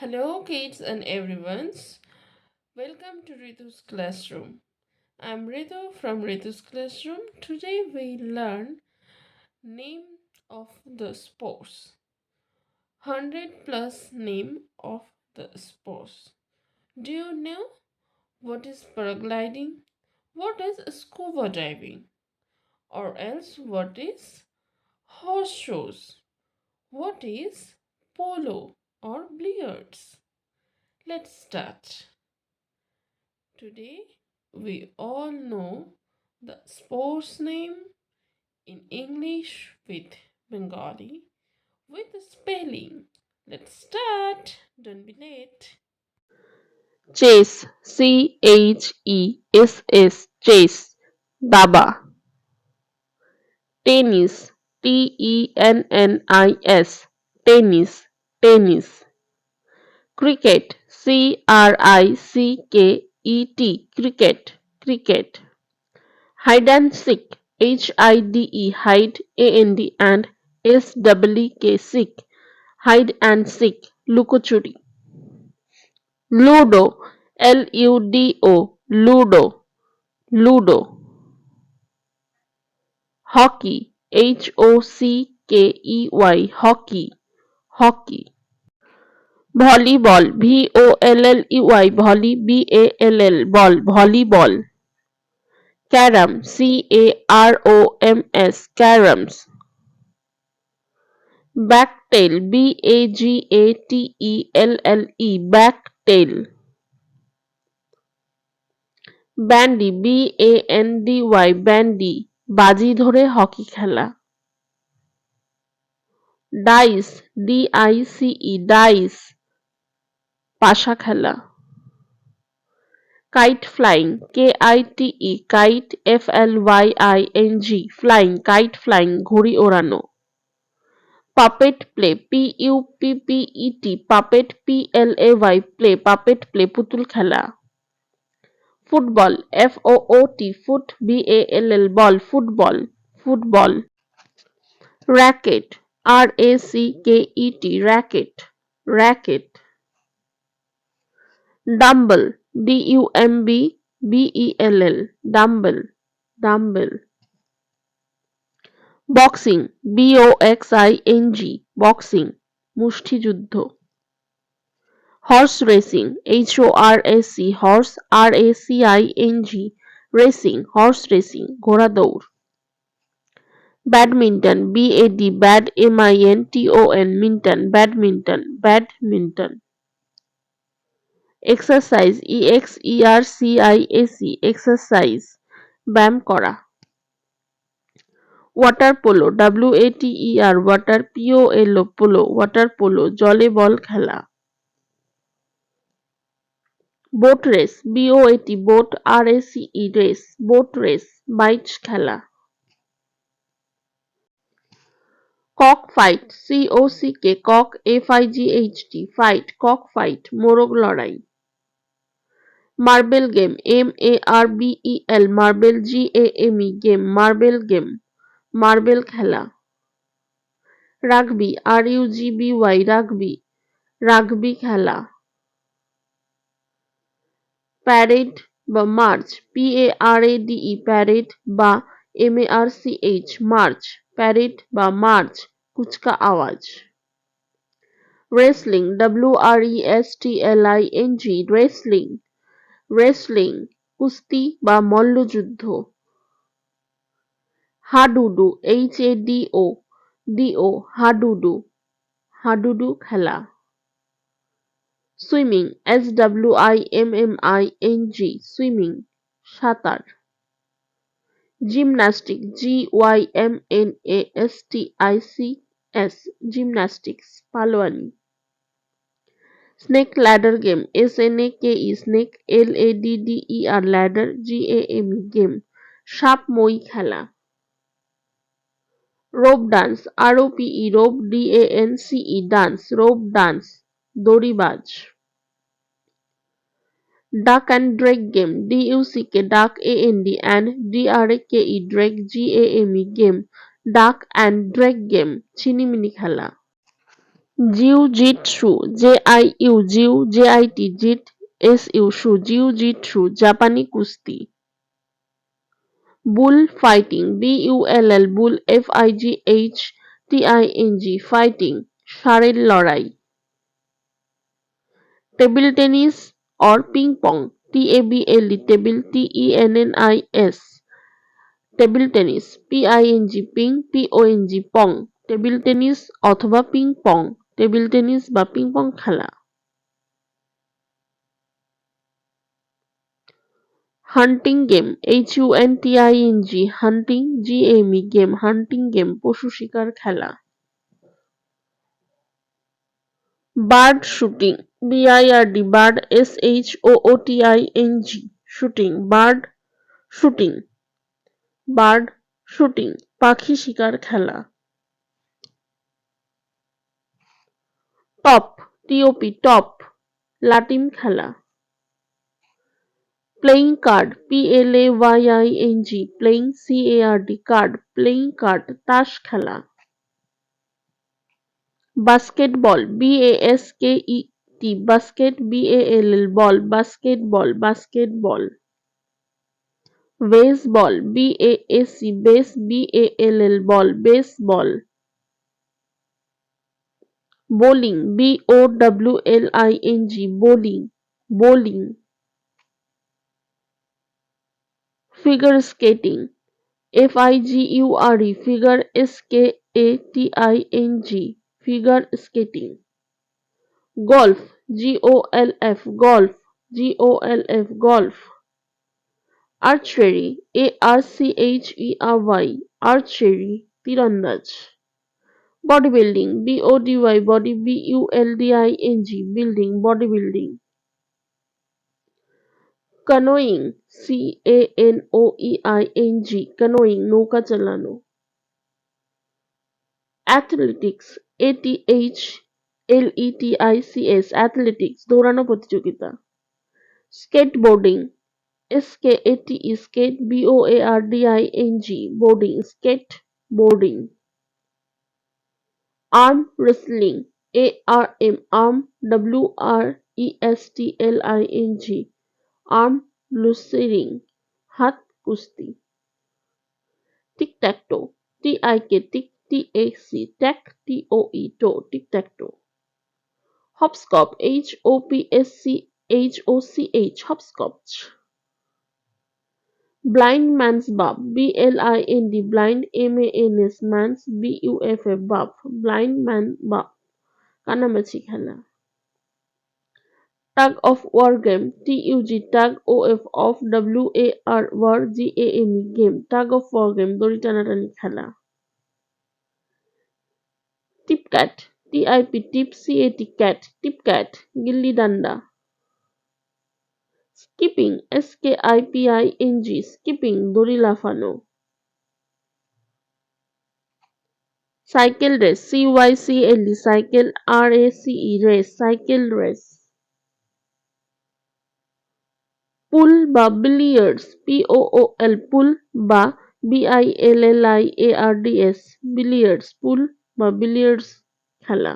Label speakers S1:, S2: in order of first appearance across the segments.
S1: Hello, kids and everyone's. Welcome to Ritu's classroom. I'm Ritu from Ritu's classroom. Today we learn name of the sports. 100 plus name of the sports. Do you know what is paragliding? What is scuba diving? Or else what is horseshoes? What is polo or billiards? Let's start. Today, we all know the sports name in English with Bengali with the spelling. Let's start. Don't be late.
S2: Chess, Chess, chess. Daba. Tennis, Tennis, tennis, tennis. Cricket, cricket, cricket. Hide and seek, hide, and seek, hide and seek, lukochuri. Ludo, Ludo, Ludo. Hockey, hockey, hockey. Volleyball, ball, volleyball. Carom, caroms. Backtail, backtail. Bandy, bandy, বাজি ধরে hockey খেলা। Dice, dice, পাশা খেলা। Kite flying, kite, flying, kite flying, ঘুড়ি ওড়ানো। Puppet play, puppet, play, puppet play, পুতুল খেলা। Football, ball, football, football. Racket, racket, racket. Dumbbell, dumbbell, dumbbell. Boxing, boxing, মুষ্টিযুদ্ধ। Horse racing, horse, racing, horse racing, ঘোড়া দৌড়। Badminton, minton, badminton, badminton. Exercise, exercise, ব্যায়াম করা। Water polo, water, polo, water polo, জলে ball খেলা। Boat race, boat, race, boat race, বাইচ খেলা। Cock fight, cock, fight, cock fight, মোরগ লড়াই। Marble game, marble, game, marble game, marble খেলা। Rugby, rugby, rugby খেলা। প্যারেড বা মার্চ, প্যারেড বা মার্চ, প্যারেড বা মার্চ, কুচকা আওয়াজ। রেসলিং, রেসলিং, রেসলিং, কুস্তি বা মল্লযুদ্ধ। হাডুডু, হাডুডু, হাডুডু খেলা। সুইমিং, সুইমিং, সাঁতার। জিমন্যাস্টিক, জিমন্যাস্টিক্স, পালোয়ানি। Snake ladder game, snake, ladder, game, সাপ মই খেলা। Rope dance, rope, dance, rope dance, দড়িবাজ। Duck and drake game, duck, and drake, game, duck and drake game, ছিনিমিনি খেলা। জিউ-জিটসু, জেআইইউ জিউ, জেআইটি জিট, এসইউ সু, জিউ-জিটসু জাপানি কুস্তি। বুল ফাইটিং, বিইউএলএল বুল, এফআইজিএইচটিআইএনজি ফাইটিং ষাঁড়ের লড়াই। Table tennis or ping pong, টিএবিএলই table, টিইএনএনআইএস table tennis, PING ping, পিওএনজি pong table tennis অথবা ping pong, table tennis বা ping pong খেলা। হান্টিং game, HUNTING হান্টিং, GME game, হান্টিং game পশু শিকার খেলা। Bird shooting, BIRD bird, SHOOTING shooting, bird shooting, bird shooting পাখি শিকার খেলা। Top, TOP top লাটিম খেলা। Playing card, PLAYING playing, CARD card, playing card তাস খেলা। Basketball, BASKET basket, BALL ball, basketball, basketball. Baseball, BASE base, BALL ball, baseball. Bowling, BOWLING bowling, bowling. Figure skating, FIGURE figure, SKATING figure skating. Golf, GOLF golf, golf. Archery, ARCHERY archery তীরন্দাজ। Body building, BODY body, BULDING building, body building. Canoeing, CANOEING canoeing নৌকা চালানো। Athletics, ATHLETICS athletics দৌড়ানো প্রতিযোগিতা। Skateboarding, SKATE skate, BOARDING boarding, skate boarding. Arm wrestling, ARM WRESTLING arm wrestling হাত কুস্তি। Tic tac toe, TIK tic, TAC ট্যাক, TOE টো tick tac টো। হপস্কপ, HOPSCHOCH হপস্কচ। Blind man's বাফ, BLIND blind, MANS man's, BUFF বাফ, blind man বাফ কানামাছি খেলা। Tug of war game, TUG tug, OF of, WAR war, GAME game, tug of war game দড়ি টানাটানি খেলা। টিপ cat, TIP টিপ, CAT cat, টিপ cat gilli ডান্ডা। Skipping, SKIPING skipping দড়ি লাফানো। Cycle race, CYCLE cycle, RACE race, cycle race. পুল বা billiards, POOL পুল বা BILLIARDS billiards, পুল বা billiards খেলা।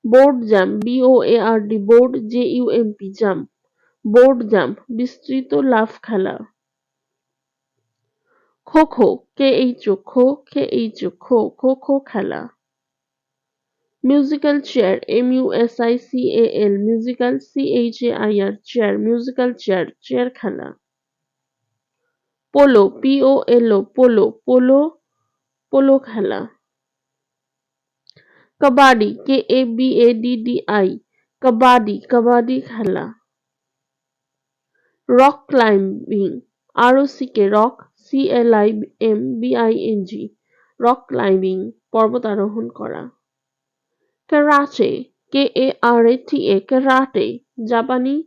S2: Board jump, BOARD board, JUMP jump, board jump বিস্তৃত লাফ খেলা। খো খো, KHO খো খো খেলা। Musical chair, MUSICAL musical, CHAIR chair, musical chair chair খেলা। Polo, POLO polo, polo polo খেলা। কাবাডি, KABADDI কাবাডি কাবাডি খেলা। Rock climbing, ROCK rock, CLIMBING rock climbing পর্বত আরোহণ করা। ক্যারাটে, KARATE ক্যারাটে জাপানি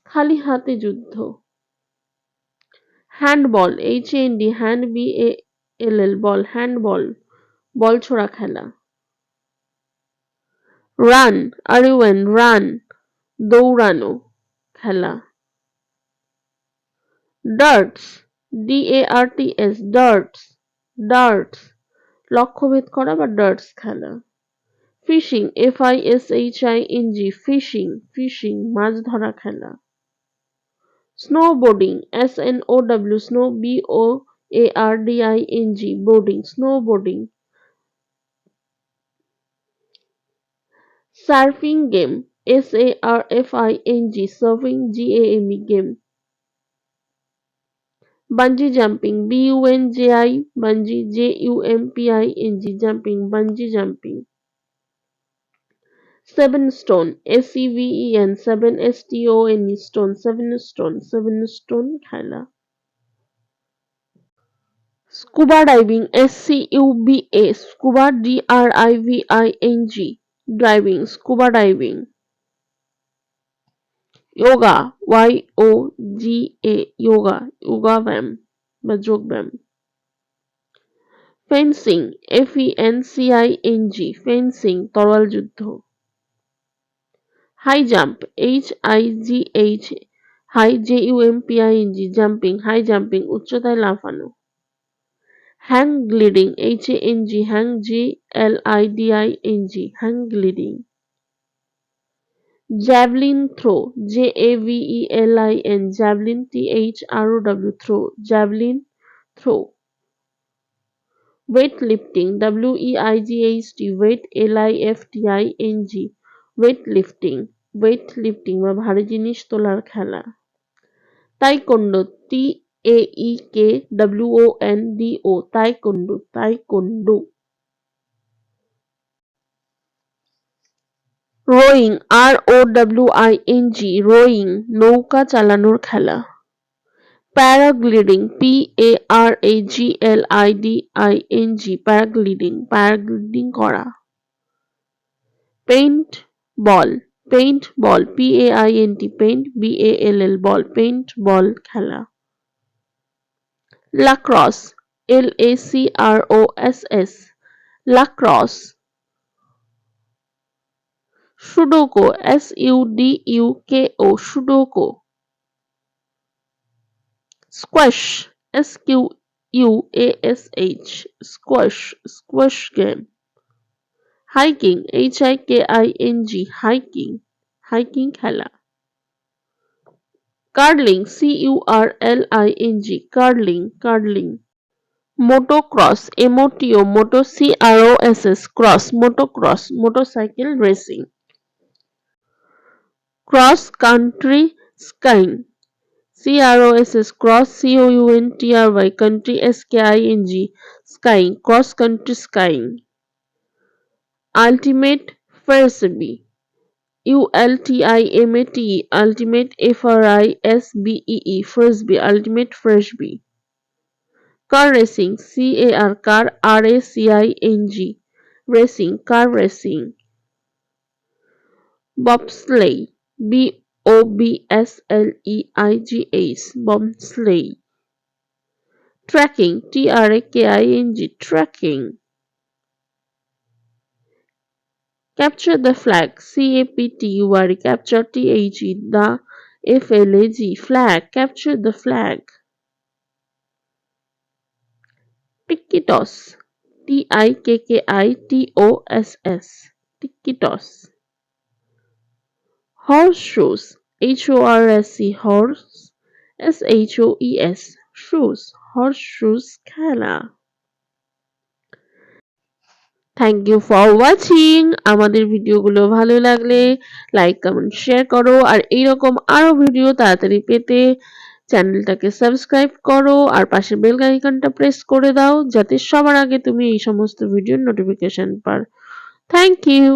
S2: খালি হাতে যুদ্ধ। হ্যান্ডবল, HAND BALL বল, হ্যান্ডবল বল ছোড়া খেলা। রান, রান দৌড়ানো খেলা। ডার্টস, DARTS ডার্টস লক্ষ্যভেদ করা বা ডার্টস খেলা। ফিশিং FISHING ফিশিং মাছ ধরা খেলা। Snowboarding SNOW BOARDING boarding snowboarding. Surfing game surfing game. Bungee jumping BUNJI jumping bungee jumping. Seven stone seven stone খেলা। Scuba diving scuba DRIVING driving scuba diving. Yoga yoga ব্যায়াম বা যোগ ব্যায়াম। Fencing fencing তরোয়াল যুদ্ধ। High jump JUMPING jumping high jumping উচ্চতায় লাফানো। Hang gliding hang gliding. Javelin throw javelin THROW javelin throw. Weight lifting weight lifting বা ভারী জিনিস তোলার খেলা। Taekwondo taekwondo. রোয়িং রোয়িং নৌকা চালানোর খেলা। প্যারাগ্লিডিং প্যারাগ্লিডিং করা। পেইন্ট বল পেইন্ট বল খেলা। Lacrosse lacrosse. Sudoku sudoku. Squash squash game. Hiking hiking খেলা। Curling curling. Motocross motocross motorcycle racing. Cross country skiing COUNTRY country SKING cross country skiing। Ultimate Frisbee ultimate frisbee ultimate frisbee। Car racing car racing car racing। Bobsleigh bobsleigh। Tracking tracking। Capture the flag capture the flag capture the flag। Tikki toss tikki toss। Horseshoes horse shoes খেলা। Thank you for watching. আমাদের ভিডিওগুলো ভালো লাগলে like comment share করো আর এইরকম আরো video তাড়াতাড়ি পেতে চ্যানেলটাকে সাবস্ক্রাইব করো আর পাশে বেল আইকনটা প্রেস করে দাও যাতে সবার আগে তুমি এই সমস্ত ভিডিওর নোটিফিকেশন পাও। Thank you.